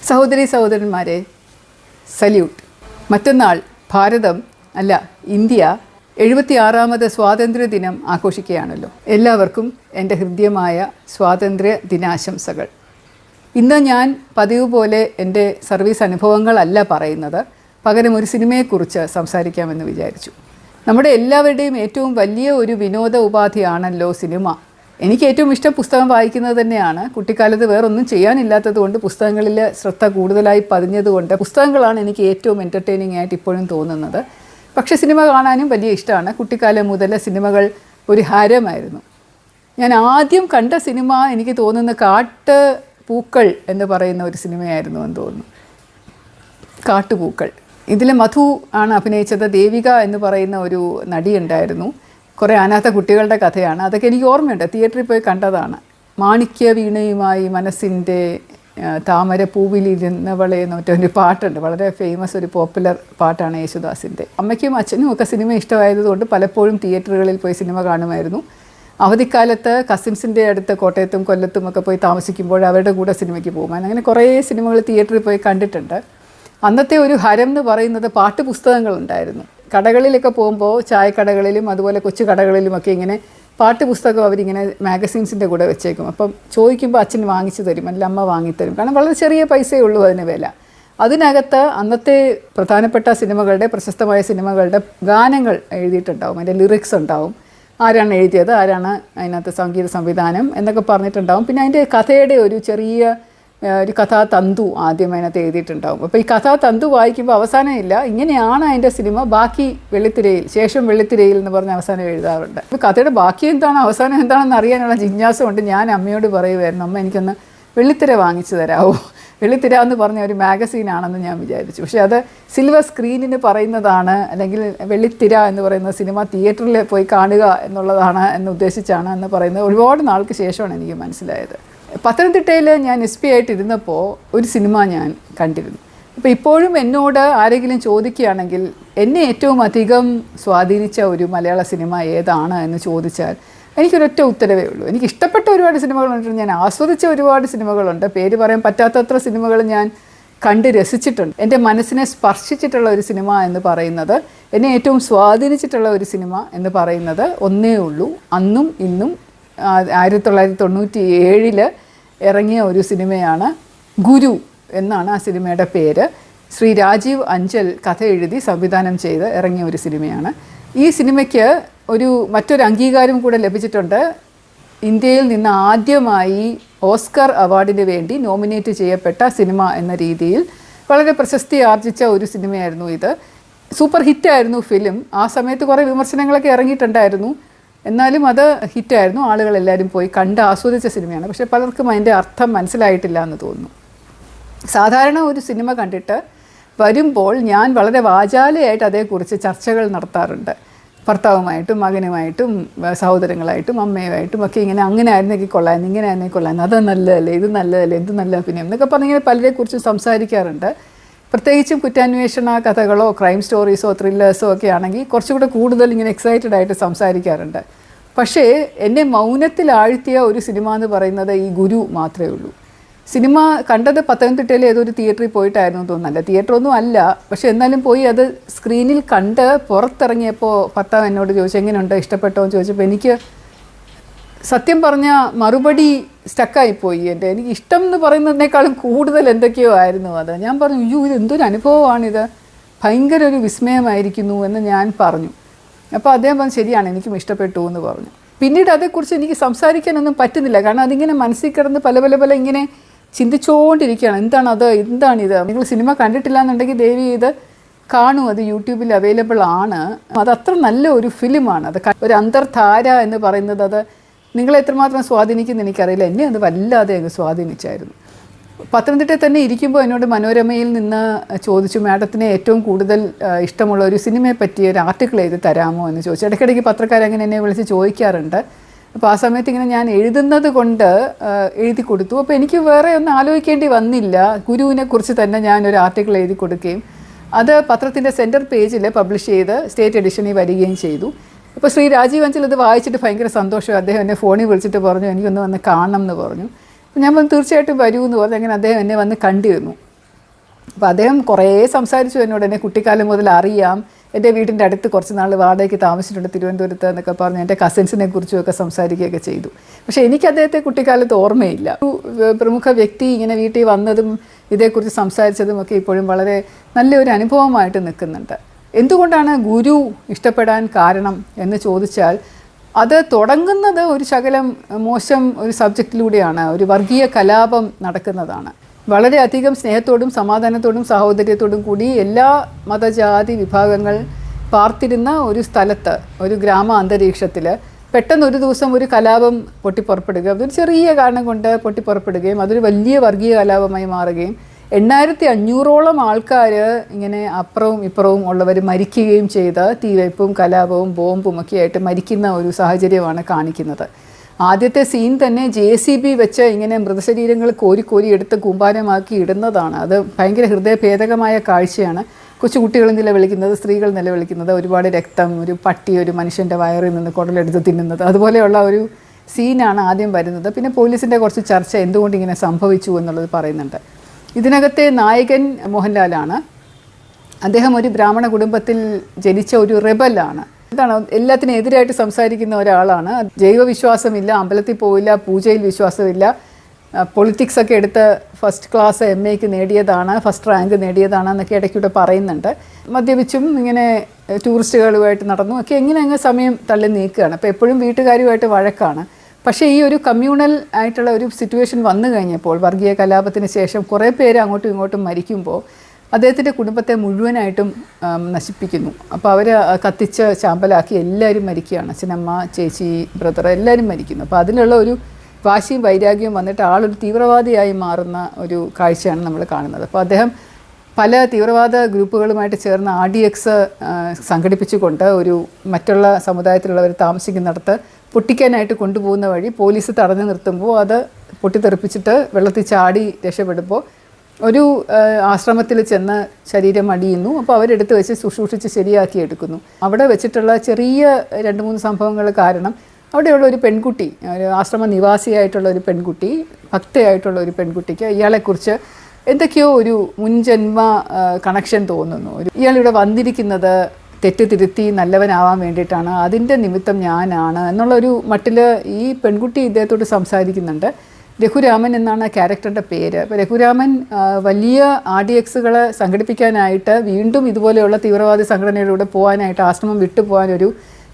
സഹോദരി സഹോദരന്മാരെ, സല്യൂട്ട്. മറ്റന്നാൾ ഭാരതം അല്ല ഇന്ത്യ 76ാമത് സ്വാതന്ത്ര്യ ദിനം ആഘോഷിക്കുകയാണല്ലോ. എല്ലാവർക്കും എൻ്റെ ഹൃദ്യമായ സ്വാതന്ത്ര്യ ദിനാശംസകൾ. ഇന്ന് ഞാൻ പതിവ് പോലെ എൻ്റെ സർവീസ് അനുഭവങ്ങളല്ല പറയുന്നത്, പകരം ഒരു സിനിമയെക്കുറിച്ച് സംസാരിക്കാമെന്ന് വിചാരിച്ചു. നമ്മുടെ എല്ലാവരുടെയും ഏറ്റവും വലിയ ഒരു വിനോദ ഉപാധിയാണല്ലോ സിനിമ. എനിക്ക് ഏറ്റവും ഇഷ്ടം പുസ്തകം വായിക്കുന്നത് തന്നെയാണ്. കുട്ടിക്കാലത്ത് വേറൊന്നും ചെയ്യാനില്ലാത്തത് കൊണ്ട് പുസ്തകങ്ങളിൽ ശ്രദ്ധ കൂടുതലായി പതിഞ്ഞതുകൊണ്ട് പുസ്തകങ്ങളാണ് എനിക്ക് ഏറ്റവും എൻ്റർടൈനിങ് ആയിട്ട് ഇപ്പോഴും തോന്നുന്നത്. പക്ഷേ സിനിമ കാണാനും വലിയ ഇഷ്ടമാണ്. കുട്ടിക്കാലം മുതൽ സിനിമകൾ ഒരു ഹരമായിരുന്നു. ഞാൻ ആദ്യം കണ്ട സിനിമ എനിക്ക് തോന്നുന്ന കാട്ടുപൂക്കൾ എന്ന് പറയുന്ന ഒരു സിനിമയായിരുന്നു എന്ന് തോന്നുന്നു. കാട്ടുപൂക്കൾ. ഇതിൽ മധു ആണ് അഭിനയിച്ചത്. ദേവിക എന്ന് പറയുന്ന ഒരു നടിയുണ്ടായിരുന്നു. കുറേ അനാഥ കുട്ടികളുടെ കഥയാണ്. അതൊക്കെ എനിക്ക് ഓർമ്മയുണ്ട്, തിയേറ്ററിൽ പോയി കണ്ടതാണ്. മാണിക്യ വീണയുമായി മനസ്സിൻ്റെ താമര പൂവിലിരുന്നവളെ എന്നൊരു പാട്ടുണ്ട്. വളരെ ഫേമസ് ഒരു പോപ്പുലർ പാട്ടാണ് യേശുദാസിൻ്റെ. അമ്മയ്ക്കും അച്ഛനും ഒക്കെ സിനിമ ഇഷ്ടമായതുകൊണ്ട് പലപ്പോഴും തിയേറ്ററുകളിൽ പോയി സിനിമ കാണുമായിരുന്നു. അവധിക്കാലത്ത് കസിൻസിൻ്റെ അടുത്ത് കോട്ടയത്തും കൊല്ലത്തും ഒക്കെ പോയി താമസിക്കുമ്പോൾ അവരുടെ കൂടെ സിനിമയ്ക്ക് പോകും. അങ്ങനെ കുറേ സിനിമകൾ തിയേറ്ററിൽ പോയി കണ്ടിട്ടുണ്ട്. അന്നത്തെ ഒരു ഹരം എന്ന് പറയുന്നത് പാട്ടുപുസ്തകങ്ങളുണ്ടായിരുന്നു. കടകളിലൊക്കെ പോകുമ്പോൾ ചായക്കടകളിലും അതുപോലെ കൊച്ചു കടകളിലുമൊക്കെ ഇങ്ങനെ പാട്ടുപുസ്തകം അവരിങ്ങനെ മാഗസീൻസിൻ്റെ കൂടെ വെച്ചേക്കും. അപ്പം ചോദിക്കുമ്പോൾ അച്ഛൻ വാങ്ങിച്ചു തരും, അല്ലെങ്കിൽ അമ്മ വാങ്ങിത്തരും. കാരണം വളരെ ചെറിയ പൈസയേ ഉള്ളൂ അതിന് വില. അതിനകത്ത് അന്നത്തെ പ്രധാനപ്പെട്ട സിനിമകളുടെ, പ്രശസ്തമായ സിനിമകളുടെ ഗാനങ്ങൾ എഴുതിയിട്ടുണ്ടാവും, അതിൻ്റെ ലിറിക്സ് ഉണ്ടാവും, ആരാണ് എഴുതിയത്, ആരാണ് അതിനകത്ത് സംഗീത സംവിധാനം എന്നൊക്കെ പറഞ്ഞിട്ടുണ്ടാവും. പിന്നെ അതിൻ്റെ കഥയുടെ ഒരു ചെറിയ ഒരു കഥാതന്തു ആദ്യം അതിനകത്ത് എഴുതിയിട്ടുണ്ടാവും. അപ്പോൾ ഈ കഥാതന്തു വായിക്കുമ്പോൾ അവസാനമില്ല, ഇങ്ങനെയാണ് അതിൻ്റെ സിനിമ, ബാക്കി വെള്ളിത്തിരയിൽ, ശേഷം വെള്ളിത്തിരയിൽ എന്ന് പറഞ്ഞ് അവസാനം എഴുതാറുണ്ട്. അപ്പോൾ കഥയുടെ ബാക്കി എന്താണ്, അവസാനം എന്താണെന്ന് അറിയാനുള്ള ജിജ്ഞാസ കൊണ്ട് ഞാൻ അമ്മയോട് പറയുമായിരുന്നു, അമ്മ എനിക്കൊന്ന് വെള്ളിത്തിര വാങ്ങിച്ചു തരാമോ. വെള്ളിത്തിര എന്ന് പറഞ്ഞ ഒരു മാഗസീനാണെന്ന് ഞാൻ വിചാരിച്ചു. പക്ഷേ അത് സിൽവർ സ്ക്രീനിന് പറയുന്നതാണ്, അല്ലെങ്കിൽ വെള്ളിത്തിര എന്ന് പറയുന്ന സിനിമ തിയേറ്ററിൽ പോയി കാണുക എന്നുള്ളതാണ് എന്ന് ഉദ്ദേശിച്ചാണ് എന്ന് പറയുന്നത് ഒരുപാട് നാൾക്ക് ശേഷമാണ് എനിക്ക് മനസ്സിലായത്. പത്തനംതിട്ടയിൽ ഞാൻ SP ആയിട്ടിരുന്നപ്പോൾ ഒരു സിനിമ ഞാൻ കണ്ടിരുന്നു. അപ്പോൾ ഇപ്പോഴും എന്നോട് ആരെങ്കിലും ചോദിക്കുകയാണെങ്കിൽ എന്നെ ഏറ്റവും അധികം സ്വാധീനിച്ച ഒരു മലയാള സിനിമ ഏതാണ് എന്ന് ചോദിച്ചാൽ എനിക്കൊരൊറ്റ ഉത്തരവേ ഉള്ളൂ. എനിക്ക് ഇഷ്ടപ്പെട്ട ഒരുപാട് സിനിമകളുണ്ട്, ഞാൻ ആസ്വദിച്ച ഒരുപാട് സിനിമകളുണ്ട്. പേര് പറയാൻ പറ്റാത്തത്ര സിനിമകൾ ഞാൻ കണ്ട് രസിച്ചിട്ടുണ്ട്. എൻ്റെ മനസ്സിനെ സ്പർശിച്ചിട്ടുള്ള ഒരു സിനിമ എന്ന് പറയുന്നത്, എന്നെ ഏറ്റവും സ്വാധീനിച്ചിട്ടുള്ള ഒരു സിനിമ എന്ന് പറയുന്നത് ഒന്നേ ഉള്ളൂ. അന്നും ഇന്നും 1997 ഇറങ്ങിയ ഒരു സിനിമയാണ്. ഗുരു എന്നാണ് ആ സിനിമയുടെ പേര്. ശ്രീ രാജീവ് അഞ്ചൽ കഥ എഴുതി സംവിധാനം ചെയ്ത് ഇറങ്ങിയ ഒരു സിനിമയാണ്. ഈ സിനിമയ്ക്ക് മറ്റൊരു അംഗീകാരം കൂടെ ലഭിച്ചിട്ടുണ്ട്. ഇന്ത്യയിൽ നിന്ന് ആദ്യമായി ഓസ്കർ അവാർഡിന് വേണ്ടി നോമിനേറ്റ് ചെയ്യപ്പെട്ട സിനിമ എന്ന രീതിയിൽ വളരെ പ്രശസ്തി ആർജിച്ച ഒരു സിനിമയായിരുന്നു ഇത്. സൂപ്പർ ഹിറ്റായിരുന്നു ഫിലിം. ആ സമയത്ത് കുറേ വിമർശനങ്ങളൊക്കെ ഇറങ്ങിയിട്ടുണ്ടായിരുന്നു, എന്നാലും അത് ഹിറ്റായിരുന്നു. ആളുകളെല്ലാവരും പോയി കണ്ട് ആസ്വദിച്ച സിനിമയാണ്. പക്ഷേ പലർക്കും അതിൻ്റെ അർത്ഥം മനസ്സിലായിട്ടില്ല എന്ന് തോന്നുന്നു. സാധാരണ ഒരു സിനിമ കണ്ടിട്ട് വരുമ്പോൾ ഞാൻ വളരെ വാചാലയായിട്ട് അതേക്കുറിച്ച് ചർച്ചകൾ നടത്താറുണ്ട്. ഭർത്താവുമായിട്ടും മകനുമായിട്ടും സഹോദരങ്ങളായിട്ടും അമ്മയുമായിട്ടും ഒക്കെ അങ്ങനെ ആയിരുന്നെങ്കിൽ കൊള്ളായിരുന്നു, ഇങ്ങനെ ആയിരുന്നെങ്കിൽ കൊള്ളായിരുന്നു, അത് നല്ലതല്ലേ, ഇത് നല്ലതല്ലേ, എന്ത് നല്ല അഭിനയം എന്നൊക്കെ പറഞ്ഞിങ്ങനെ പലരെക്കുറിച്ചും സംസാരിക്കാറുണ്ട്. പ്രത്യേകിച്ചും കുറ്റാന്വേഷണ കഥകളോ ക്രൈം സ്റ്റോറീസോ ത്രില്ലേഴ്സോ ഒക്കെ ആണെങ്കിൽ കുറച്ചുകൂടെ കൂടുതൽ ഇങ്ങനെ എക്സൈറ്റഡ് ആയിട്ട് സംസാരിക്കാറുണ്ട്. പക്ഷേ എന്നെ മൗനത്തിൽ ആഴ്ത്തിയ ഒരു സിനിമ എന്ന് പറയുന്നത് ഈ ഗുരു മാത്രമേ ഉള്ളൂ. സിനിമ കണ്ടത് പത്തനംതിട്ടയിലെ ഏതൊരു തിയേറ്ററിൽ പോയിട്ടായിരുന്നു തോന്നുന്നല്ല, തിയേറ്ററൊന്നും അല്ല, പക്ഷേ എന്നാലും പോയി അത് സ്ക്രീനിൽ കണ്ട് പുറത്തിറങ്ങിയപ്പോൾ ഭർത്താവ് എന്നോട് ചോദിച്ചു എങ്ങനെയുണ്ട്, ഇഷ്ടപ്പെട്ടോ എന്ന് ചോദിച്ചപ്പോൾ എനിക്ക് സത്യം പറഞ്ഞ മറുപടി സ്റ്റക്കായിപ്പോയി. എനിക്ക് ഇഷ്ടം എന്ന് പറയുന്നതിനേക്കാളും കൂടുതൽ എന്തൊക്കെയോ ആയിരുന്നു അത്. ഞാൻ പറഞ്ഞു, അയ്യോ ഇത് എന്തൊരു അനുഭവമാണിത്, ഭയങ്കര ഒരു വിസ്മയമായിരിക്കുന്നു എന്ന് ഞാൻ പറഞ്ഞു. അപ്പോൾ അദ്ദേഹം പറഞ്ഞു ശരിയാണ്, എനിക്കും ഇഷ്ടപ്പെട്ടു എന്ന് പറഞ്ഞു. പിന്നീട് അതേക്കുറിച്ച് എനിക്ക് സംസാരിക്കാനൊന്നും പറ്റുന്നില്ല, കാരണം അതിങ്ങനെ മനസ്സിൽ കിടന്ന് പല ഇങ്ങനെ ചിന്തിച്ചുകൊണ്ടിരിക്കുകയാണ്. എന്താണത്, എന്താണിത്. നിങ്ങൾ സിനിമ കണ്ടിട്ടില്ല എന്നുണ്ടെങ്കിൽ ദയവ് ചെയ്ത് കാണൂ, അത് യൂട്യൂബിൽ അവൈലബിൾ ആണ്. അത് അത്ര നല്ല ഒരു ഫിലിമാണ്. അത് ഒരു അന്തർധാര എന്ന് പറയുന്നത് അത് നിങ്ങളെ എത്രമാത്രം സ്വാധീനിക്കുമെന്ന് എനിക്കറിയില്ല. എന്നെ അത് വല്ലാതെ അങ്ങ് സ്വാധീനിച്ചായിരുന്നു. പത്തനംതിട്ടയിൽ തന്നെ ഇരിക്കുമ്പോൾ എന്നോട് മനോരമയിൽ നിന്ന് ചോദിച്ചു, മാഡത്തിന് ഏറ്റവും കൂടുതൽ ഇഷ്ടമുള്ള ഒരു സിനിമയെ പറ്റി ഒരു ആർട്ടിക്കിൾ എഴുതി തരാമോ എന്ന് ചോദിച്ചു. ഇടയ്ക്കിടയ്ക്ക് പത്രക്കാരങ്ങനെ എന്നെ വിളിച്ച് ചോദിക്കാറുണ്ട്. അപ്പോൾ ആ സമയത്ത് ഇങ്ങനെ ഞാൻ എഴുതുന്നത് കൊണ്ട് എഴുതി കൊടുത്തു. അപ്പോൾ എനിക്ക് വേറെ ഒന്നും ആലോചിക്കേണ്ടി വന്നില്ല. ഗുരുവിനെ കുറിച്ച് തന്നെ ഞാനൊരു ആർട്ടിക്കിൾ എഴുതി കൊടുക്കുകയും അത് പത്രത്തിൻ്റെ സെൻറ്റർ പേജിൽ പബ്ലിഷ് ചെയ്ത് സ്റ്റേറ്റ് എഡിഷനിൽ വരികയും ചെയ്തു. അപ്പോൾ ശ്രീ രാജീവ് അഞ്ചൽ അത് വായിച്ചിട്ട് ഭയങ്കര സന്തോഷം. അദ്ദേഹം എന്നെ ഫോണിൽ വിളിച്ചിട്ട് പറഞ്ഞു എനിക്കൊന്ന് വന്ന് കാണണം എന്ന് പറഞ്ഞു. അപ്പോൾ ഞാൻ പറഞ്ഞു തീർച്ചയായിട്ടും വരൂ എന്ന് പറഞ്ഞു. അങ്ങനെ അദ്ദേഹം എന്നെ വന്ന് കണ്ടിരുന്നു. അപ്പോൾ അദ്ദേഹം കുറേ സംസാരിച്ചു എന്നോട്, എന്നെ കുട്ടിക്കാലം മുതൽ അറിയാം, എൻ്റെ വീടിൻ്റെ അടുത്ത് കുറച്ച് നാൾ വാടകയ്ക്ക് താമസിച്ചിട്ടുണ്ട് തിരുവനന്തപുരത്ത് എന്നൊക്കെ പറഞ്ഞ് എൻ്റെ കസിൻസിനെ കുറിച്ചുമൊക്കെ സംസാരിക്കുകയൊക്കെ ചെയ്തു. പക്ഷേ എനിക്ക് അദ്ദേഹത്തെ കുട്ടിക്കാലത്ത് ഓർമ്മയില്ല. ഒരു പ്രമുഖ വ്യക്തി ഇങ്ങനെ വീട്ടിൽ വന്നതും ഇതേക്കുറിച്ച് സംസാരിച്ചതും ഒക്കെ ഇപ്പോഴും വളരെ നല്ലൊരു അനുഭവമായിട്ട് നിൽക്കുന്നുണ്ട്. എന്തുകൊണ്ടാണ് ഗുരു ഇഷ്ടപ്പെടാൻ കാരണം എന്ന് ചോദിച്ചാൽ, അത് തുടങ്ങുന്നത് ഒരു ശകലം മോശം ഒരു സബ്ജക്റ്റിലൂടെയാണ്. ഒരു വർഗീയ കലാപം നടക്കുന്നതാണ്. വളരെയധികം സ്നേഹത്തോടും സമാധാനത്തോടും സാഹോദര്യത്തോടും കൂടി എല്ലാ മതജാതി വിഭാഗങ്ങൾ പാർത്തിരുന്ന ഒരു സ്ഥലത്ത്, ഒരു ഗ്രാമ അന്തരീക്ഷത്തിൽ പെട്ടെന്ന് ഒരു ദിവസം ഒരു കലാപം പൊട്ടിപ്പുറപ്പെടുകയും, അതൊരു ചെറിയ കാരണം കൊണ്ട് പൊട്ടിപ്പുറപ്പെടുകയും അതൊരു വലിയ വർഗീയ കലാപമായി മാറുകയും 8500ഓളം ആൾക്കാർ ഇങ്ങനെ അപ്പുറവും ഇപ്പുറവും ഉള്ളവർ മരിക്കുകയും ചെയ്ത തീവയ്പ്പും കലാപവും ബോംബും ഒക്കെ ആയിട്ട് മരിക്കുന്ന ഒരു സാഹചര്യമാണ് കാണിക്കുന്നത്. ആദ്യത്തെ സീൻ തന്നെ JCB വെച്ച് ഇങ്ങനെ മൃതശരീരങ്ങൾ കോരി എടുത്ത് കൂമ്പാരമാക്കി ഇടുന്നതാണ്. അത് ഭയങ്കര ഹൃദയഭേദകമായ കാഴ്ചയാണ്. കൊച്ചുകുട്ടികൾ നിലവിളിക്കുന്നത്, സ്ത്രീകൾ നിലവിളിക്കുന്നത്, ഒരുപാട് രക്തം, ഒരു പട്ടി ഒരു മനുഷ്യൻ്റെ വയറിൽ നിന്ന് കുടലെടുത്ത് തിന്നുന്നത്, അതുപോലെയുള്ള ഒരു സീനാണ് ആദ്യം വരുന്നത്. പിന്നെ പോലീസിൻ്റെ കുറച്ച് ചർച്ച എന്തുകൊണ്ട് ഇങ്ങനെ സംഭവിച്ചു എന്നുള്ളത് പറയുന്നുണ്ട്. ഇതിനകത്തെ നായകൻ മോഹൻലാലാണ്. അദ്ദേഹം ഒരു ബ്രാഹ്മണ കുടുംബത്തിൽ ജനിച്ച ഒരു റെബലാണ്. എന്താണ്, എല്ലാത്തിനും എതിരായിട്ട് സംസാരിക്കുന്ന ഒരാളാണ്. ജൈവവിശ്വാസമില്ല, അമ്പലത്തിൽ പോവില്ല, പൂജയിൽ വിശ്വാസമില്ല, പൊളിറ്റിക്സ് ഒക്കെ എടുത്ത് ഫസ്റ്റ് ക്ലാസ് MAക്ക് നേടിയതാണ്, ഫസ്റ്റ് റാങ്ക് നേടിയതാണ് എന്നൊക്കെ ഇടയ്ക്കൂടെ പറയുന്നുണ്ട്. മദ്യപിച്ചും ഇങ്ങനെ ടൂറിസ്റ്റുകളുമായിട്ട് നടന്നു ഒക്കെ എങ്ങനെ അങ്ങ് സമയം തള്ളി നീക്കുകയാണ്. അപ്പോൾ എപ്പോഴും വീട്ടുകാരുമായിട്ട് വഴക്കാണ്. പക്ഷേ ഈ ഒരു കമ്മ്യൂണൽ ആയിട്ടുള്ള ഒരു സിറ്റുവേഷൻ വന്നു കഴിഞ്ഞപ്പോൾ, വർഗീയ കലാപത്തിന് ശേഷം കുറേ പേര് അങ്ങോട്ടും ഇങ്ങോട്ടും മരിക്കുമ്പോൾ അദ്ദേഹത്തിൻ്റെ കുടുംബത്തെ മുഴുവനായിട്ടും നശിപ്പിക്കുന്നു. അപ്പോൾ അവർ കത്തിച്ച് ചാമ്പലാക്കി എല്ലാവരും മരിക്കുകയാണ്. അച്ഛനമ്മ, ചേച്ചി, ബ്രദർ എല്ലാവരും മരിക്കുന്നു. അപ്പോൾ അതിലുള്ള ഒരു വാശിയും വൈരാഗ്യവും വന്നിട്ട് ആളൊരു തീവ്രവാദിയായി മാറുന്ന ഒരു കാഴ്ചയാണ് നമ്മൾ കാണുന്നത്. അപ്പോൾ അദ്ദേഹം പല തീവ്രവാദ ഗ്രൂപ്പുകളുമായിട്ട് ചേർന്ന് RDX സംഘടിപ്പിച്ചുകൊണ്ട് ഒരു മറ്റുള്ള സമുദായത്തിലുള്ളവർ താമസിക്കുന്നിടത്ത് പൊട്ടിക്കാനായിട്ട് കൊണ്ടുപോകുന്ന വഴി പോലീസ് തടഞ്ഞു നിർത്തുമ്പോൾ അത് പൊട്ടിത്തെറിപ്പിച്ചിട്ട് വെള്ളത്തിൽ ചാടി രക്ഷപ്പെടുമ്പോൾ ഒരു ആശ്രമത്തിൽ ചെന്ന് ശരീരം അടിയുന്നു. അപ്പോൾ അവരെടുത്ത് വെച്ച് ശുശ്രൂഷിച്ച് ശരിയാക്കി എടുക്കുന്നു. അവിടെ വെച്ചിട്ടുള്ള ചെറിയ 2-3 സംഭവങ്ങൾ കാരണം അവിടെയുള്ള ഒരു പെൺകുട്ടി, ഒരു ആശ്രമ നിവാസിയായിട്ടുള്ള ഒരു പെൺകുട്ടി, ഭക്തയായിട്ടുള്ള ഒരു പെൺകുട്ടിക്ക് ഇയാളെക്കുറിച്ച് എന്തൊക്കെയോ ഒരു മുൻജന്മ കണക്ഷൻ തോന്നുന്നു. ഇയാളിവിടെ വന്നിരിക്കുന്നത് തെറ്റ് തിരുത്തി നല്ലവനാവാൻ വേണ്ടിയിട്ടാണ്, അതിൻ്റെ നിമിത്തം ഞാനാണ് എന്നുള്ളൊരു മട്ടിൽ ഈ പെൺകുട്ടി ഇദ്ദേഹത്തോട് സംസാരിക്കുന്നുണ്ട്. രഘുരാമൻ എന്നാണ് ക്യാരക്ടറുടെ പേര്. അപ്പോൾ രഘുരാമൻ വലിയ RDXകളെ സംഘടിപ്പിക്കാനായിട്ട് വീണ്ടും ഇതുപോലെയുള്ള തീവ്രവാദി സംഘടനയിലൂടെ പോകാനായിട്ട് ആശ്രമം വിട്ടുപോകാനൊരു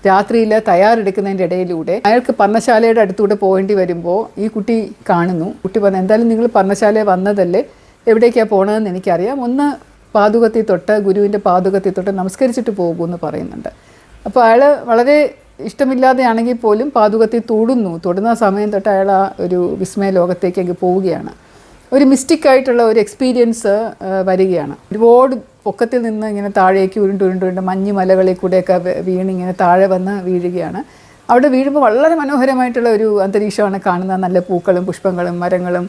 രാത്രിയിൽ തയ്യാറെടുക്കുന്നതിൻ്റെ ഇടയിലൂടെ അയാൾക്ക് പർണശാലയുടെ അടുത്തൂടെ പോകേണ്ടി വരുമ്പോൾ ഈ കുട്ടി കാണുന്നു. കുട്ടി പറഞ്ഞു, എന്തായാലും നിങ്ങൾ പർണശാലയിൽ വന്നതല്ലേ, എവിടേക്കാണ് പോകണതെന്ന് എനിക്കറിയാം, ഒന്ന് പാതുകത്തിൽ തൊട്ട് ഗുരുവിൻ്റെ പാതുകത്തിൽ തൊട്ട് നമസ്കരിച്ചിട്ട് പോകുമെന്ന് പറയുന്നുണ്ട്. അപ്പോൾ അയാൾ വളരെ ഇഷ്ടമില്ലാതെയാണെങ്കിൽ പോലും പാതുകത്തിൽ തൊടുന്ന സമയം തൊട്ട് അയാൾ ആ ഒരു വിസ്മയ ലോകത്തേക്ക് പോവുകയാണ്. ഒരു മിസ്റ്റിക്കായിട്ടുള്ള ഒരു എക്സ്പീരിയൻസ് വരികയാണ്. ഒരുപാട് പൊക്കത്തിൽ നിന്ന് ഇങ്ങനെ താഴേക്ക് ഉരുണ്ട് മഞ്ഞ് മലകളിൽ കൂടെയൊക്കെ വീണിങ്ങനെ താഴെ വന്ന് വീഴുകയാണ്. അവിടെ വീഴുമ്പോൾ വളരെ മനോഹരമായിട്ടുള്ള ഒരു അന്തരീക്ഷമാണ് കാണുന്നത്. നല്ല പൂക്കളും പുഷ്പങ്ങളും മരങ്ങളും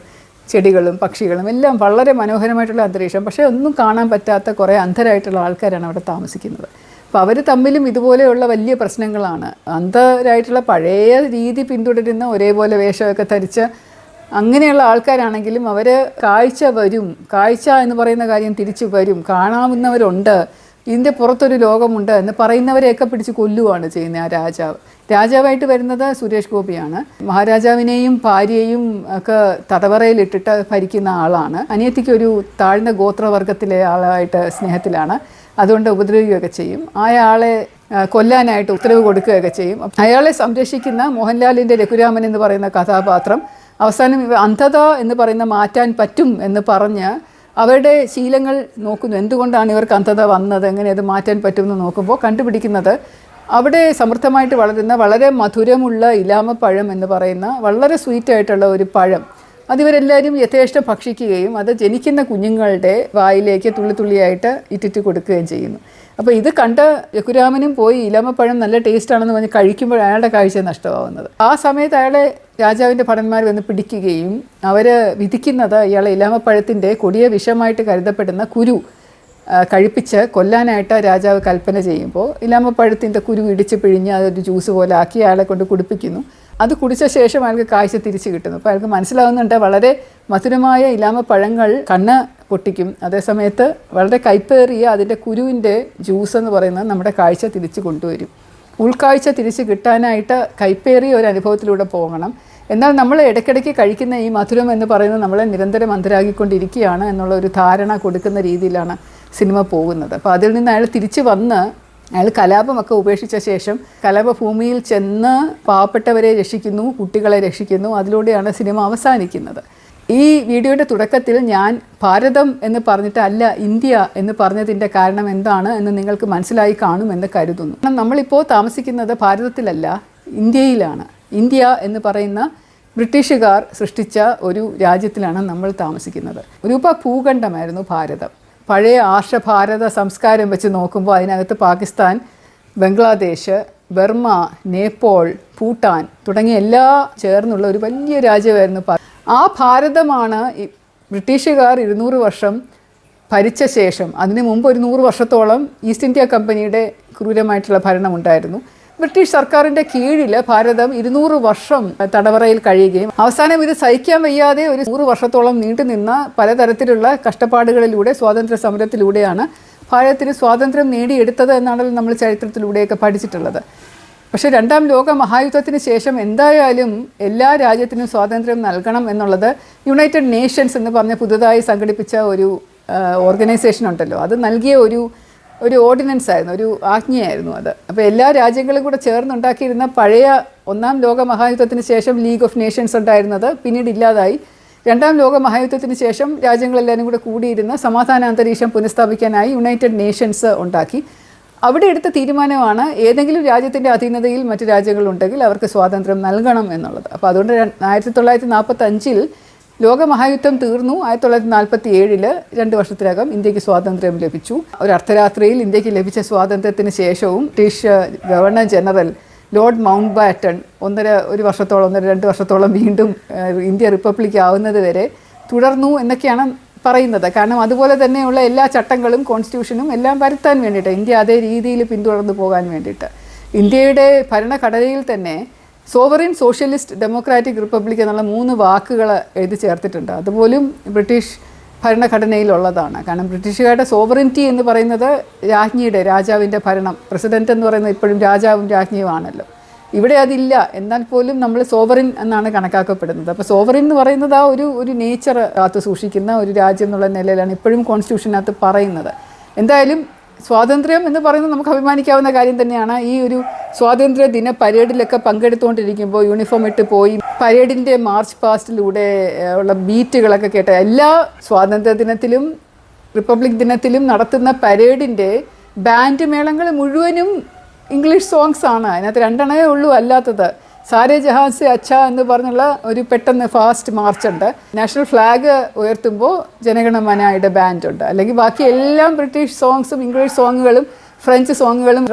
ചെടികളും പക്ഷികളും എല്ലാം വളരെ മനോഹരമായിട്ടുള്ള അന്തരീക്ഷം. പക്ഷേ ഒന്നും കാണാൻ പറ്റാത്ത കുറേ അന്ധരായിട്ടുള്ള ആൾക്കാരാണ് അവിടെ താമസിക്കുന്നത്. അപ്പോൾ അവർ തമ്മിലും ഇതുപോലെയുള്ള വലിയ പ്രശ്നങ്ങളാണ്. അന്ധരായിട്ടുള്ള പഴയ രീതി പിന്തുടരുന്ന ഒരേപോലെ വേഷമൊക്കെ ധരിച്ച് അങ്ങനെയുള്ള ആൾക്കാരാണെങ്കിലും അവർ കാഴ്ച എന്ന് പറയുന്ന കാര്യം തിരിച്ചു വരും, കാണാവുന്നവരുണ്ട്, ഇതിൻ്റെ പുറത്തൊരു ലോകമുണ്ട് എന്ന് പറയുന്നവരെയൊക്കെ പിടിച്ച് കൊല്ലുകയാണ് ചെയ്യുന്നത് ആ രാജാവായിട്ട് വരുന്നത് സുരേഷ് ഗോപിയാണ്. മഹാരാജാവിനെയും ഭാര്യയെയും ഒക്കെ തടവറയിലിട്ടിട്ട് ഭരിക്കുന്ന ആളാണ്. അനിയത്തിക്കൊരു താഴ്ന്ന ഗോത്രവർഗത്തിലെ ആളായിട്ട് സ്നേഹത്തിലാണ്, അതുകൊണ്ട് ഉപദ്രവിക്കുകയൊക്കെ ചെയ്യും. അയാളെ കൊല്ലാനായിട്ട് ഉത്തരവ് കൊടുക്കുകയൊക്കെ ചെയ്യും. അയാളെ സംരക്ഷിക്കുന്ന മോഹൻലാലിൻ്റെ രഘുരാമൻ എന്ന് പറയുന്ന കഥാപാത്രം അവസാനം അന്ധത എന്ന് പറയുന്ന മാറ്റാൻ പറ്റും എന്ന് പറഞ്ഞ് അവരുടെ ശീലങ്ങൾ നോക്കുന്നു. എന്തുകൊണ്ടാണ് ഇവർക്ക് അന്ധത വന്നത്, എങ്ങനെ അത് മാറ്റാൻ പറ്റുമെന്ന് നോക്കുമ്പോൾ കണ്ടുപിടിക്കുന്നത് അവിടെ സമൃദ്ധമായിട്ട് വളരുന്ന വളരെ മധുരമുള്ള ഇലാമപ്പഴം എന്ന് പറയുന്ന വളരെ സ്വീറ്റായിട്ടുള്ള ഒരു പഴം അതിവരെല്ലാവരും യഥേഷ്ടം ഭക്ഷിക്കുകയും അത് ജനിക്കുന്ന കുഞ്ഞുങ്ങളുടെ വായിലേക്ക് തുള്ളിയായിട്ട് ഇറ്റിറ്റ് കൊടുക്കുകയും ചെയ്യുന്നു. അപ്പോൾ ഇത് കണ്ട രഘുരാമനും പോയി ഇലാമപ്പഴം നല്ല ടേസ്റ്റാണെന്ന് പറഞ്ഞ് കഴിക്കുമ്പോൾ അയാളുടെ കാഴ്ച നഷ്ടമാവുന്നത്. ആ സമയത്ത് അയാളെ രാജാവിൻ്റെ ഭടന്മാർ വന്ന് പിടിക്കുകയും അവർ വിധിക്കുന്നത് ഇയാളെ ഇലാമപ്പഴത്തിൻ്റെ കൊടിയ വിഷമായിട്ട് കരുതപ്പെടുന്ന കുരു കഴിപ്പിച്ച് കൊല്ലാനായിട്ട് രാജാവ് കൽപ്പന ചെയ്യുമ്പോൾ ഇലാമപ്പഴത്തിൻ്റെ കുരു ഇടിച്ച് പിഴിഞ്ഞ് അതൊരു ജ്യൂസ് പോലെ ആക്കി അയാളെ കൊണ്ട് കുടിപ്പിക്കുന്നു. അത് കുടിച്ച ശേഷം അയാൾക്ക് കാഴ്ച തിരിച്ചു കിട്ടുന്നു. അപ്പോൾ അയാൾക്ക് മനസ്സിലാവുന്നുണ്ട് വളരെ മധുരമായ ഇലാമ പഴങ്ങൾ കണ്ണ് പൊട്ടിക്കും, അതേസമയത്ത് വളരെ കയ്പേറിയ അതിൻ്റെ കുരുവിൻ്റെ ജ്യൂസ് എന്ന് പറയുന്നത് നമ്മുടെ കാഴ്ച തിരിച്ചു കൊണ്ടുവരും. ഉൾക്കാഴ്ച തിരിച്ച് കിട്ടാനായിട്ട് കയ്പേറിയ ഒരു അനുഭവത്തിലൂടെ പോകണം. എന്നാൽ നമ്മൾ ഇടയ്ക്കിടയ്ക്ക് കഴിക്കുന്ന ഈ മധുരം എന്ന് പറയുന്നത് നമ്മളെ നിരന്തരം അന്തരാക്കിക്കൊണ്ടിരിക്കുകയാണ് എന്നുള്ള ഒരു ധാരണ കൊടുക്കുന്ന രീതിയിലാണ് സിനിമ പോകുന്നത്. അപ്പോൾ അതിൽ നിന്ന് അയാൾ തിരിച്ച് വന്ന് അയാൾ കലാപമൊക്കെ ഉപേക്ഷിച്ച ശേഷം കലാപഭൂമിയിൽ ചെന്ന് പാവപ്പെട്ടവരെ രക്ഷിക്കുന്നു, കുട്ടികളെ രക്ഷിക്കുന്നു. അതിലൂടെയാണ് സിനിമ അവസാനിക്കുന്നത്. ഈ വീഡിയോയുടെ തുടക്കത്തിൽ ഞാൻ ഭാരതം എന്ന് പറഞ്ഞിട്ട് അല്ല ഇന്ത്യ എന്ന് പറഞ്ഞതിൻ്റെ കാരണം എന്താണ് എന്ന് നിങ്ങൾക്ക് മനസ്സിലായി കാണുമെന്ന് കരുതുന്നു. നമ്മളിപ്പോൾ താമസിക്കുന്നത് ഭാരതത്തിലല്ല, ഇന്ത്യയിലാണ്. ഇന്ത്യ എന്ന് പറയുന്ന ബ്രിട്ടീഷുകാർ സൃഷ്ടിച്ച ഒരു രാജ്യത്തിലാണ് നമ്മൾ താമസിക്കുന്നത്. ഒരു ഭൂഖണ്ഡമായിരുന്നു ഭാരതം. പഴയ ആർഷഭാരത സംസ്കാരം വെച്ച് നോക്കുമ്പോൾ അതിനകത്ത് പാകിസ്ഥാൻ, ബംഗ്ലാദേശ്, ബർമ്മ, നേപ്പാൾ, ഭൂട്ടാൻ തുടങ്ങിയ എല്ലാ ചേർന്നുള്ള ഒരു വലിയ രാജ്യമായിരുന്നു. ആ ഭാരതമാണ് ബ്രിട്ടീഷുകാർ 200 വർഷം ഭരിച്ച ശേഷം, അതിനു മുമ്പ് ഒരു 100 വർഷത്തോളം ഈസ്റ്റ് ഇന്ത്യ കമ്പനിയുടെ ക്രൂരമായിട്ടുള്ള ഭരണമുണ്ടായിരുന്നു. ബ്രിട്ടീഷ് സർക്കാരിൻ്റെ കീഴിൽ ഭാരതം 200 വർഷം തടവറയിൽ കഴിയുകയും അവസാനം ഇത് സഹിക്കാൻ വയ്യാതെ ഒരു 100 വർഷത്തോളം നീണ്ടുനിന്ന പലതരത്തിലുള്ള കഷ്ടപ്പാടുകളിലൂടെ സ്വാതന്ത്ര്യ സമരത്തിലൂടെയാണ് ഭാരതത്തിന് സ്വാതന്ത്ര്യം നേടിയെടുത്തത് എന്നാണല്ലോ നമ്മൾ ചരിത്രത്തിലൂടെയൊക്കെ പഠിച്ചിട്ടുള്ളത്. പക്ഷേ രണ്ടാം ലോക മഹായുദ്ധത്തിന് ശേഷം എന്തായാലും എല്ലാ രാജ്യത്തിനും സ്വാതന്ത്ര്യം നൽകണം എന്നുള്ളത് യുണൈറ്റഡ് നേഷൻസ് എന്ന് പറഞ്ഞ പുതുതായി സംഘടിപ്പിച്ച ഒരു ഓർഗനൈസേഷൻ ഉണ്ടല്ലോ, അത് നൽകിയ ഒരു ഓർഡിനൻസ് ആയിരുന്നു, ഒരു ആജ്ഞയായിരുന്നു അത്. അപ്പോൾ എല്ലാ രാജ്യങ്ങളും കൂടെ ചേർന്നുണ്ടാക്കിയിരുന്ന പഴയ ഒന്നാം ലോക മഹായുദ്ധത്തിന് ശേഷം ലീഗ് ഓഫ് നേഷൻസ് ഉണ്ടായിരുന്നത് പിന്നീട് ഇല്ലാതായി. രണ്ടാം ലോക മഹായുദ്ധത്തിന് ശേഷം രാജ്യങ്ങളെല്ലാവരും കൂടെ കൂടിയിരുന്ന സമാധാന അന്തരീക്ഷം പുനഃസ്ഥാപിക്കാനായി യുണൈറ്റഡ് നേഷൻസ് ഉണ്ടാക്കി. അവിടെ എടുത്ത തീരുമാനമാണ് ഏതെങ്കിലും രാജ്യത്തിൻ്റെ അധീനതയിൽ മറ്റ് രാജ്യങ്ങളുണ്ടെങ്കിൽ അവർക്ക് സ്വാതന്ത്ര്യം നൽകണം എന്നുള്ളത്. അപ്പോൾ അതുകൊണ്ട് 1945 ലോകമഹായുദ്ധം തീർന്നു. 1947 2 വർഷത്തിനകം ഇന്ത്യക്ക് സ്വാതന്ത്ര്യം ലഭിച്ചു. ഒരു അർദ്ധരാത്രിയിൽ ഇന്ത്യക്ക് ലഭിച്ച സ്വാതന്ത്ര്യത്തിന് ശേഷവും British governor general Lord Mountbatten 1.5 വർഷത്തോളം 1.5-2 വർഷത്തോളം വീണ്ടും ഇന്ത്യ റിപ്പബ്ലിക് ആവുന്നത് വരെ തുടർന്നു എന്നൊക്കെയാണ് പറയുന്നത്. കാരണം അതുപോലെ തന്നെയുള്ള എല്ലാ ചട്ടങ്ങളും കോൺസ്റ്റിറ്റ്യൂഷനും എല്ലാം വരുത്താൻ വേണ്ടിയിട്ട്, ഇന്ത്യ അതേ രീതിയിൽ പിന്തുടർന്നു പോകാൻ വേണ്ടിയിട്ട്. ഇന്ത്യയുടെ ഭരണഘടനയിൽ തന്നെ സോവറിൻ, സോഷ്യലിസ്റ്റ്, ഡെമോക്രാറ്റിക്, റിപ്പബ്ലിക് എന്നുള്ള 3 വാക്കുകൾ എഴുതി ചേർത്തിട്ടുണ്ട്. അതുപോലും ബ്രിട്ടീഷ് ഭരണഘടനയിലുള്ളതാണ്. കാരണം ബ്രിട്ടീഷുകാരുടെ സോവറിൻറ്റി എന്ന് പറയുന്നത് രാജാവിൻ്റെ ഭരണം, പ്രസിഡൻ്റ് എന്ന് പറയുന്നത് ഇപ്പോഴും രാജാവും രാജ്ഞിയുമാണല്ലോ. ഇവിടെ അതില്ല. എന്നാൽ പോലും നമ്മൾ സോവറിൻ എന്നാണ് കണക്കാക്കപ്പെടുന്നത്. അപ്പോൾ സോവറിൻ എന്ന് പറയുന്നത് ആ ഒരു നേച്ചർ കാത്തു സൂക്ഷിക്കുന്ന ഒരു രാജ്യം എന്നുള്ള നിലയിലാണ് ഇപ്പോഴും കോൺസ്റ്റിറ്റ്യൂഷനകത്ത് പറയുന്നത്. എന്തായാലും സ്വാതന്ത്ര്യം എന്ന് പറയുന്നത് നമുക്ക് അഭിമാനിക്കാവുന്ന കാര്യം തന്നെയാണ്. ഈ ഒരു സ്വാതന്ത്ര്യ ദിന പരേഡിലൊക്കെ പങ്കെടുത്തുകൊണ്ടിരിക്കുമ്പോൾ യൂണിഫോം ഇട്ട് പോയി പരേഡിൻ്റെ മാർച്ച് പാസ്റ്റിലൂടെ ഉള്ള ബീറ്റുകളൊക്കെ കേട്ട എല്ലാ സ്വാതന്ത്ര്യ ദിനത്തിലും റിപ്പബ്ലിക് ദിനത്തിലും നടത്തുന്ന പരേഡിൻ്റെ ബാൻഡ് മേളങ്ങൾ മുഴുവനും ഇംഗ്ലീഷ് സോങ്സ് ആണ്. അതിനകത്ത് 2 ഉള്ളൂ അല്ലാത്തത്. സാരേ ജഹാൻ സെ അച്ഛ എന്ന് പറഞ്ഞുള്ള ഒരു പെട്ടെന്ന് ഫാസ്റ്റ് മാർച്ചുണ്ട്. നാഷണൽ ഫ്ലാഗ് ഉയർത്തുമ്പോൾ ജനഗണമനയുടെ ബാൻഡുണ്ട്. അല്ലെങ്കിൽ ബാക്കി എല്ലാം ബ്രിട്ടീഷ് സോങ്സും ഇംഗ്ലീഷ് സോങ്ങുകളും ഫ്രഞ്ച് സോങ്ങുകളും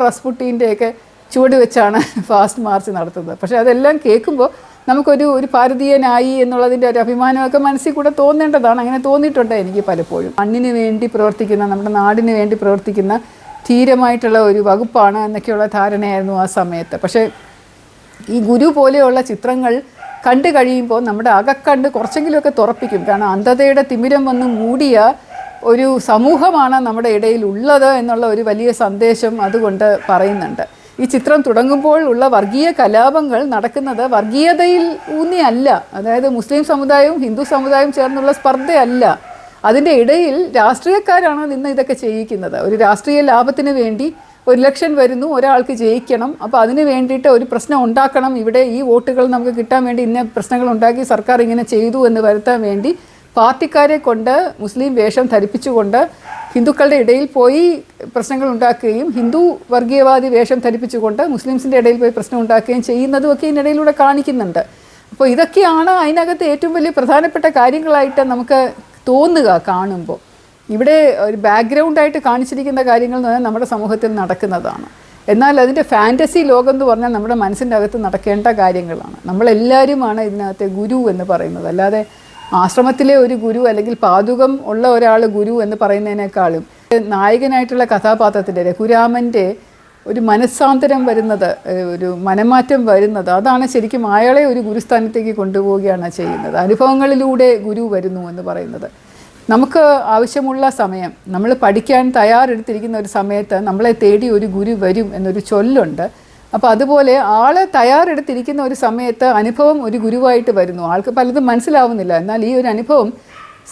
റസ്പുട്ടീൻ്റെയൊക്കെ ചുവട് വെച്ചാണ് ഫാസ്റ്റ് മാർച്ച് നടത്തുന്നത്. പക്ഷേ അതെല്ലാം കേൾക്കുമ്പോൾ നമുക്കൊരു ഭാരതീയനായി എന്നുള്ളതിൻ്റെ ഒരു അഭിമാനമൊക്കെ മനസ്സിൽ കൂടെ തോന്നേണ്ടതാണ്. അങ്ങനെ തോന്നിയിട്ടുണ്ട് എനിക്ക് പലപ്പോഴും. മണ്ണിന് വേണ്ടി പ്രവർത്തിക്കുന്ന, നമ്മുടെ നാടിന് വേണ്ടി പ്രവർത്തിക്കുന്ന ധീരമായിട്ടുള്ള ഒരു വകുപ്പാണ് എന്നൊക്കെയുള്ള ധാരണയായിരുന്നു ആ സമയത്ത്. പക്ഷേ ഈ ഗുരു പോലെയുള്ള ചിത്രങ്ങൾ കണ്ടു കഴിയുമ്പോൾ നമ്മുടെ അകക്കണ്ട് കുറച്ചെങ്കിലുമൊക്കെ തുറപ്പിക്കും. കാരണം അന്ധതയുടെ തിമിരം വന്ന് മൂടിയ ഒരു സമൂഹമാണ് നമ്മുടെ ഇടയിൽ ഉള്ളത് എന്നുള്ള ഒരു വലിയ സന്ദേശം അതുകൊണ്ട് പറയുന്നുണ്ട്. ഈ ചിത്രം തുടങ്ങുമ്പോൾ ഉള്ള വർഗീയ കലാപങ്ങൾ നടക്കുന്നത് വർഗീയതയിൽ ഊന്നിയല്ല. അതായത് മുസ്ലിം സമുദായവും ഹിന്ദു സമുദായവും ചേർന്നുള്ള സ്പർദ്ധയല്ല. അതിൻ്റെ ഇടയിൽ രാഷ്ട്രീയക്കാരാണ് നിന്ന് ഇതൊക്കെ ചെയ്യിക്കുന്നത്. ഒരു രാഷ്ട്രീയ ലാഭത്തിന് വേണ്ടി ഒരു ഇലക്ഷൻ വരുന്നു, ഒരാൾക്ക് ജയിക്കണം, അപ്പോൾ അതിന് വേണ്ടിയിട്ട് ഒരു പ്രശ്നം ഉണ്ടാക്കണം. ഇവിടെ ഈ വോട്ടുകൾ നമുക്ക് കിട്ടാൻ വേണ്ടി ഇന്ന പ്രശ്നങ്ങൾ ഉണ്ടാക്കി സർക്കാർ ഇങ്ങനെ ചെയ്തു എന്ന് വരുത്താൻ വേണ്ടി പാർട്ടിക്കാരെ കൊണ്ട് മുസ്ലിം വേഷം ധരിപ്പിച്ചുകൊണ്ട് ഹിന്ദുക്കളുടെ ഇടയിൽ പോയി പ്രശ്നങ്ങൾ ഉണ്ടാക്കുകയും ഹിന്ദു വർഗീയവാദി വേഷം ധരിപ്പിച്ചുകൊണ്ട് മുസ്ലിംസിൻ്റെ ഇടയിൽ പോയി പ്രശ്നം ഉണ്ടാക്കുകയും ചെയ്യുന്നതുമൊക്കെ ഇതിനിടയിലൂടെ കാണിക്കുന്നുണ്ട്. അപ്പോൾ ഇതൊക്കെയാണ് അതിനകത്ത് ഏറ്റവും വലിയ പ്രധാനപ്പെട്ട കാര്യങ്ങളായിട്ട് നമുക്ക് തോന്നുക കാണുമ്പോൾ. ഇവിടെ ഒരു ബാക്ക്ഗ്രൗണ്ടായിട്ട് കാണിച്ചിരിക്കുന്ന കാര്യങ്ങൾ എന്ന് പറഞ്ഞാൽ നമ്മുടെ സമൂഹത്തിൽ നടക്കുന്നതാണ്. എന്നാൽ അതിൻ്റെ ഫാൻറ്റസി ലോകം എന്ന് പറഞ്ഞാൽ നമ്മുടെ മനസ്സിൻ്റെ അകത്ത് നടക്കേണ്ട കാര്യങ്ങളാണ്. നമ്മളെല്ലാവരുമാണ് ഇതിനകത്തെ ഗുരു എന്ന് പറയുന്നത്. അല്ലാതെ ആശ്രമത്തിലെ ഒരു ഗുരു അല്ലെങ്കിൽ പാതുകം ഉള്ള ഒരാൾ ഗുരു എന്ന് പറയുന്നതിനേക്കാളും നായകനായിട്ടുള്ള കഥാപാത്രത്തിൻ്റെ രഘുരാമൻ്റെ ഒരു മനസ്സാന്തരം വരുന്നത്, ഒരു മനമാറ്റം വരുന്നത്, അതാണ് ശരിക്കും അയാളെ ഒരു ഗുരുസ്ഥാനത്തേക്ക് കൊണ്ടുപോവുകയാണ് ചെയ്യുന്നത്. അനുഭവങ്ങളിലൂടെ ഗുരു വരുന്നു എന്ന് പറയുന്നത്. നമുക്ക് ആവശ്യമുള്ള സമയം, നമ്മൾ പഠിക്കാൻ തയ്യാറെടുത്തിരിക്കുന്ന ഒരു സമയത്ത് നമ്മളെ തേടി ഒരു ഗുരു വരും എന്നൊരു ചൊല്ലുണ്ട്. അപ്പോൾ അതുപോലെ ആൾ തയ്യാറെടുത്തിരിക്കുന്ന ഒരു സമയത്ത് അനുഭവം ഒരു ഗുരുവായിട്ട് വരുന്നു. ആൾക്ക് പലതും മനസ്സിലാവുന്നില്ല, എന്നാൽ ഈ ഒരു അനുഭവം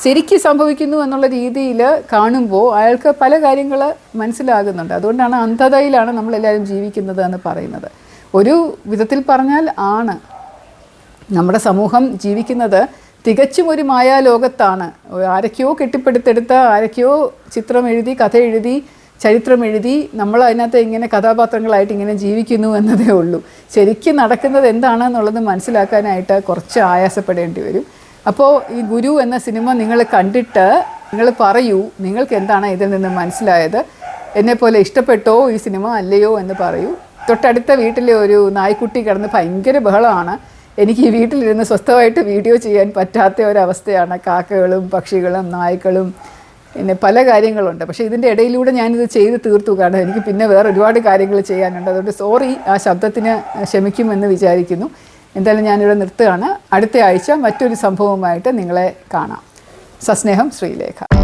ശരിക്കും സംഭവിക്കുന്നു എന്നുള്ള രീതിയിൽ കാണുമ്പോൾ അയാൾക്ക് പല കാര്യങ്ങൾ മനസ്സിലാകുന്നുണ്ട്. അതുകൊണ്ടാണ് അന്ധതയിലാണ് നമ്മളെല്ലാവരും ജീവിക്കുന്നത് എന്ന് പറയുന്നത്. ഒരു വിധത്തിൽ പറഞ്ഞാൽ നമ്മുടെ സമൂഹം ജീവിക്കുന്നത് തികച്ചും ഒരു മായാലോകത്താണ്. ആരൊക്കെയോ കെട്ടിപ്പടുത്തെടുത്ത, ആരൊക്കെയോ ചിത്രം എഴുതി, കഥ എഴുതി, ചരിത്രം എഴുതി, നമ്മൾ അതിനകത്ത് ഇങ്ങനെ കഥാപാത്രങ്ങളായിട്ട് ഇങ്ങനെ ജീവിക്കുന്നു എന്നതേ ഉള്ളൂ. ശരിക്കും നടക്കുന്നത് എന്താണെന്നുള്ളത് മനസ്സിലാക്കാനായിട്ട് കുറച്ച് ആയാസപ്പെടേണ്ടി വരും. അപ്പോൾ ഈ ഗുരു എന്ന സിനിമ നിങ്ങൾ കണ്ടിട്ട് നിങ്ങൾ പറയൂ, നിങ്ങൾക്ക് എന്താണ് ഇതിൽ നിന്ന് മനസ്സിലായത്, എന്നെപ്പോലെ ഇഷ്ടപ്പെട്ടോ ഈ സിനിമ അല്ലയോ എന്ന് പറയൂ. തൊട്ടടുത്ത വീട്ടിലെ ഒരു നായ്ക്കുട്ടി കിടന്ന് ഭയങ്കര ബഹളമാണ്. എനിക്ക് ഈ വീട്ടിലിരുന്ന് സ്വസ്ഥമായിട്ട് വീഡിയോ ചെയ്യാൻ പറ്റാത്ത ഒരവസ്ഥയാണ്. കാക്കകളും പക്ഷികളും നായ്ക്കളും പിന്നെ പല കാര്യങ്ങളുണ്ട്. പക്ഷേ ഇതിൻ്റെ ഇടയിലൂടെ ഞാനിത് ചെയ്ത് തീർത്തു. കാരണം എനിക്ക് പിന്നെ വേറെ ഒരുപാട് കാര്യങ്ങൾ ചെയ്യാനുണ്ട്. അതുകൊണ്ട് സോറി, ആ ശബ്ദത്തിന് ക്ഷമിക്കുമെന്ന് വിചാരിക്കുന്നു. എന്തായാലും ഞാനിവിടെ നിർത്തുകയാണ്. അടുത്ത ആഴ്ച മറ്റൊരു സംഭവവുമായിട്ട് നിങ്ങളെ കാണാം. സസ്നേഹം, ശ്രീലേഖ.